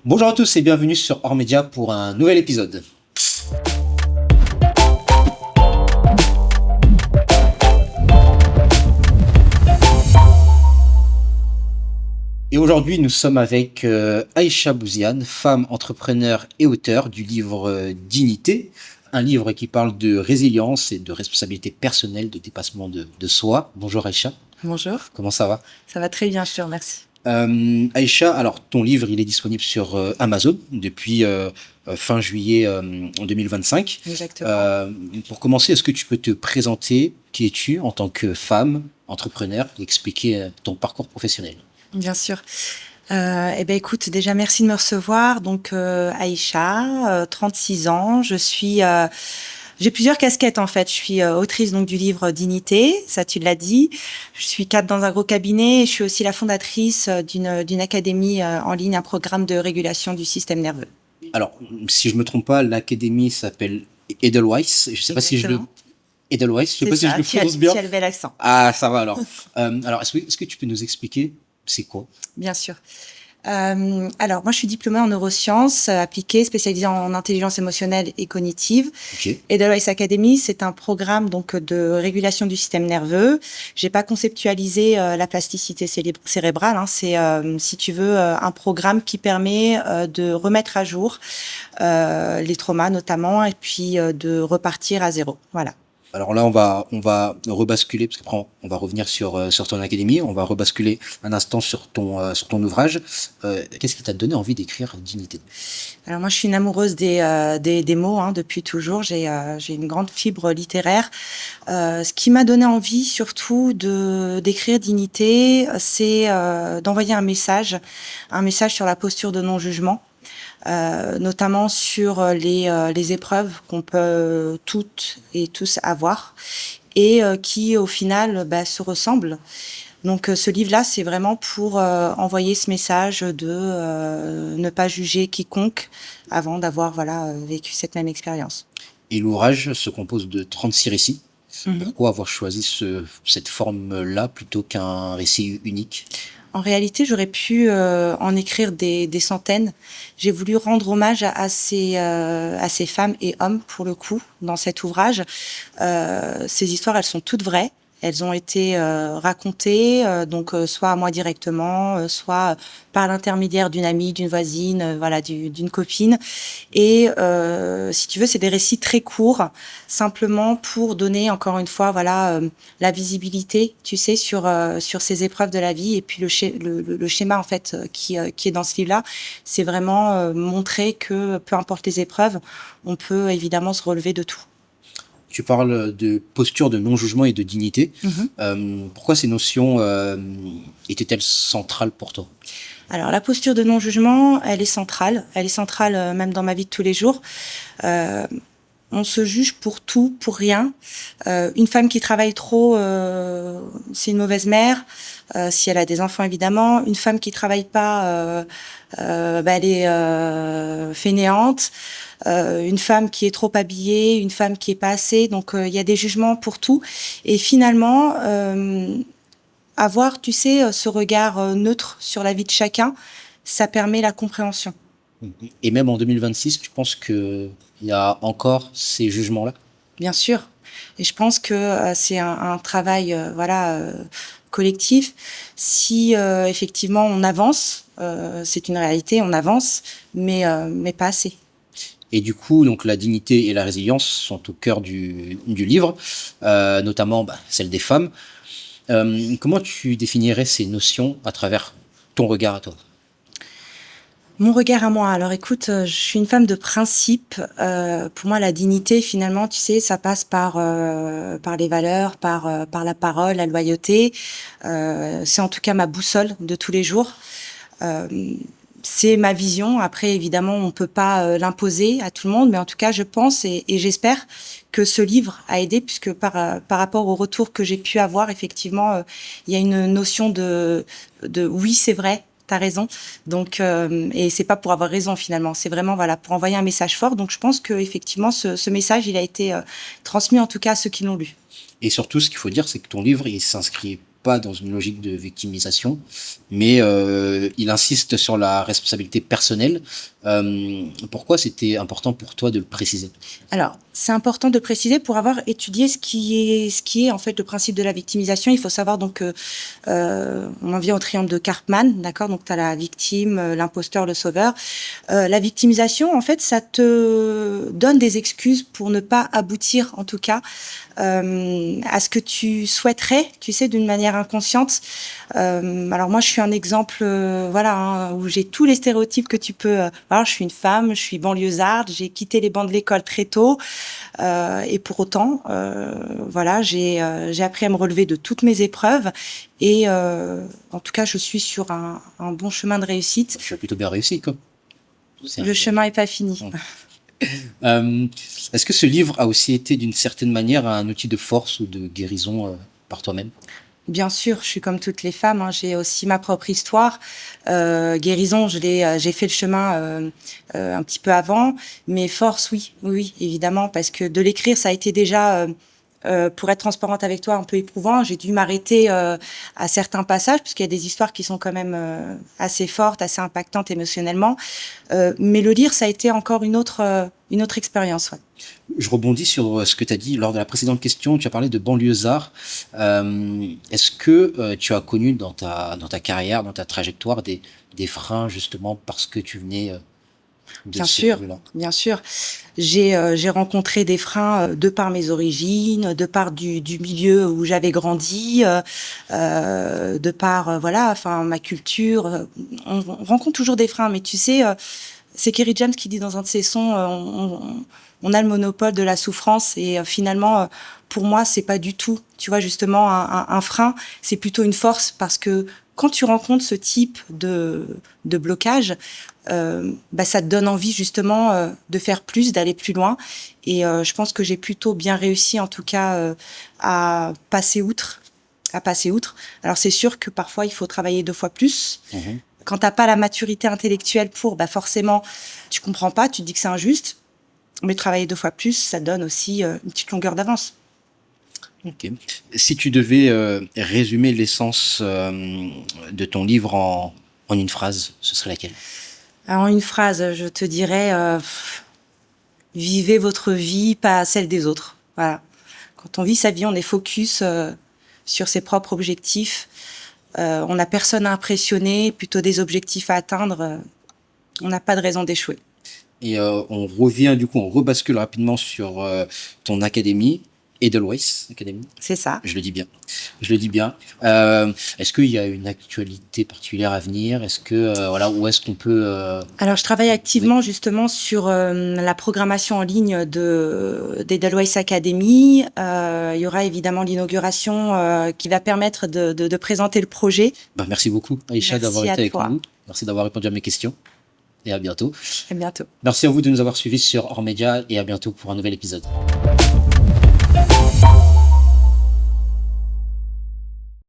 Bonjour à tous et bienvenue sur Hors Média pour un nouvel épisode. Et aujourd'hui, nous sommes avec Aïcha Bouziane, femme entrepreneur et auteure du livre Dignité, un livre qui parle de résilience et de responsabilité personnelle, de dépassement de soi. Bonjour Aïcha, Bonjour, comment ça va? ça va très bien, je te remercie. Aïcha, alors ton livre, il est disponible sur Amazon depuis fin juillet en 2025. Exactement. Pour commencer, est-ce que tu peux te présenter? Qui es-tu en tant que femme, entrepreneur, et expliquer ton parcours professionnel? Bien sûr. Écoute, déjà merci de me recevoir. Donc Aïcha, 36 ans, j'ai plusieurs casquettes en fait. Je suis autrice donc du livre Dignité, ça tu l'as dit. Je suis cadre dans un gros cabinet et je suis aussi la fondatrice d'une académie en ligne, un programme de régulation du système nerveux. Alors, si je me trompe pas, l'académie s'appelle Edelweiss. Je sais pas si je le Exactement. Edelweiss, je sais C'est pas si je ça, le prononce bien. tu as le bel accent. Ah, ça va alors. Alors, est-ce que tu peux nous expliquer c'est quoi? Bien sûr. Alors, moi, je suis diplômée en neurosciences appliquées, spécialisée en intelligence émotionnelle et cognitive. Ok. Edelweiss Academy, c'est un programme donc de régulation du système nerveux. J'ai pas conceptualisé la plasticité cérébrale. Hein. C'est, si tu veux, un programme qui permet de remettre à jour les traumas notamment, et puis de repartir à zéro. Voilà. Alors là, on va rebasculer, parce qu'après, on va revenir sur ton académie, on va rebasculer un instant sur ton ouvrage. Qu'est-ce qui t'a donné envie d'écrire Dignité? Alors moi, je suis une amoureuse des mots hein, depuis toujours. J'ai une grande fibre littéraire. Ce qui m'a donné envie, surtout, d'écrire Dignité, c'est d'envoyer un message sur la posture de non-jugement. Notamment sur les épreuves qu'on peut toutes et tous avoir et qui au final se ressemblent. Donc ce livre-là, c'est vraiment pour envoyer ce message de ne pas juger quiconque avant d'avoir vécu cette même expérience. Et l'ouvrage se compose de 36 récits. Mhm. Pourquoi avoir choisi cette forme-là plutôt qu'un récit unique? En réalité, j'aurais pu en écrire des centaines. J'ai voulu rendre hommage à ces femmes et hommes, pour le coup, dans cet ouvrage. Ces histoires, elles sont toutes vraies. Elles ont été racontées, soit à moi directement, soit par l'intermédiaire d'une amie, d'une voisine, d'une copine. Et si tu veux, c'est des récits très courts, simplement pour donner encore une fois, la visibilité, tu sais, sur ces épreuves de la vie. Et puis le schéma en fait qui est dans ce livre-là, c'est vraiment montrer que peu importe les épreuves, on peut évidemment se relever de tout. Tu parles de posture de non-jugement et de dignité. Mm-hmm. Pourquoi ces notions étaient-elles centrales pour toi? Alors la posture de non-jugement, elle est centrale. Elle est centrale même dans ma vie de tous les jours. On se juge pour tout, pour rien. Une femme qui travaille trop, c'est une mauvaise mère. Si elle a des enfants, évidemment. Une femme qui travaille pas, elle est fainéante. Une femme qui est trop habillée, une femme qui est pas assez. Donc il y a des jugements pour tout. Et finalement, avoir, tu sais, ce regard neutre sur la vie de chacun, ça permet la compréhension. Et même en 2026, tu penses qu'il y a encore ces jugements-là? Bien sûr. Et je pense que c'est un travail collectif. Si effectivement on avance, c'est une réalité, on avance, mais pas assez. Et du coup, donc la dignité et la résilience sont au cœur du livre, notamment celle des femmes. Comment tu définirais ces notions à travers ton regard à toi? Mon regard à moi. Alors écoute, je suis une femme de principe. Pour moi, la dignité, finalement, tu sais, ça passe par les valeurs, par la parole, la loyauté. C'est en tout cas ma boussole de tous les jours. C'est ma vision. Après, évidemment, on peut pas l'imposer à tout le monde, mais en tout cas, je pense et j'espère que ce livre a aidé, puisque par rapport au retour que j'ai pu avoir, effectivement, il y a une notion de oui, c'est vrai. T'as raison. Donc, et c'est pas pour avoir raison finalement. C'est vraiment pour envoyer un message fort. Donc, je pense que effectivement, ce message, il a été transmis en tout cas à ceux qui l'ont lu. Et surtout, ce qu'il faut dire, c'est que ton livre, il s'inscrit pas dans une logique de victimisation, mais il insiste sur la responsabilité personnelle. Pourquoi c'était important pour toi de le préciser? Alors, c'est important de préciser pour avoir étudié ce qui est en fait le principe de la victimisation. Il faut savoir donc que on en vient au triangle de Karpman, d'accord? Donc tu as la victime, l'imposteur, le sauveur. La victimisation, en fait, ça te donne des excuses pour ne pas aboutir, en tout cas, à ce que tu souhaiterais, tu sais, d'une manière inconsciente. Alors moi, je suis un exemple, voilà, hein, où j'ai tous les stéréotypes que tu peux. Alors, je suis une femme, je suis banlieusarde, j'ai quitté les bancs de l'école très tôt, et pour autant, voilà, j'ai appris à me relever de toutes mes épreuves, et en tout cas, je suis sur un bon chemin de réussite. Tu as plutôt bien réussi, quoi. Le chemin est pas fini. Est-ce que ce livre a aussi été d'une certaine manière un outil de force ou de guérison par toi-même? Bien sûr, je suis comme toutes les femmes, hein, j'ai aussi ma propre histoire. Guérison, j'ai fait le chemin un petit peu avant, mais force, oui, oui, oui, évidemment, parce que de l'écrire, ça a été déjà, pour être transparente avec toi, un peu éprouvant. J'ai dû m'arrêter à certains passages, puisqu'il y a des histoires qui sont quand même assez fortes, assez impactantes émotionnellement. Mais le lire, ça a été encore une autre expérience. Ouais. Je rebondis sur ce que tu as dit lors de la précédente question. Tu as parlé de banlieusard. Est-ce que tu as connu dans ta carrière, dans ta trajectoire, des freins justement parce que tu venais de Bien ce sûr, milieu-là? bien sûr. J'ai rencontré des freins de par mes origines, de par du milieu où j'avais grandi, de par voilà, enfin ma culture. On rencontre toujours des freins, mais tu sais, c'est Kerry James qui dit dans un de ses sons, on a le monopole de la souffrance, et finalement, pour moi, c'est pas du tout. Tu vois, justement, un frein, c'est plutôt une force, parce que quand tu rencontres ce type de blocage, bah, ça te donne envie justement de faire plus, d'aller plus loin. Et je pense que j'ai plutôt bien réussi, en tout cas, à passer outre. Alors c'est sûr que parfois il faut travailler 2 fois plus. Mhm. Quand t'as pas la maturité intellectuelle pour, bah forcément tu comprends pas, tu te dis que c'est injuste. Mais travailler 2 fois plus, ça donne aussi une petite longueur d'avance. Ok. Si tu devais résumer l'essence de ton livre en une phrase, ce serait laquelle? Alors, en une phrase, je te dirais, vivez votre vie, pas celle des autres. Voilà. Quand on vit sa vie, on est focus sur ses propres objectifs. On n'a personne à impressionner, plutôt des objectifs à atteindre. On n'a pas de raison d'échouer. Et on revient du coup, on rebascule rapidement sur ton académie, Edelweiss Academy. C'est ça. Je le dis bien. Je le dis bien. Est-ce qu'il y a une actualité particulière à venir? Est-ce que voilà, où est-ce qu'on peut Alors, je travaille activement justement sur la programmation en ligne d'Edelweiss Academy. Il y aura évidemment l'inauguration qui va permettre de présenter le projet. Bah, merci beaucoup, Aïcha, Merci d'avoir à été avec toi. nous. Merci d'avoir répondu à mes questions. Et à bientôt. À bientôt. Merci à vous de nous avoir suivis sur Hors Média et à bientôt pour un nouvel épisode.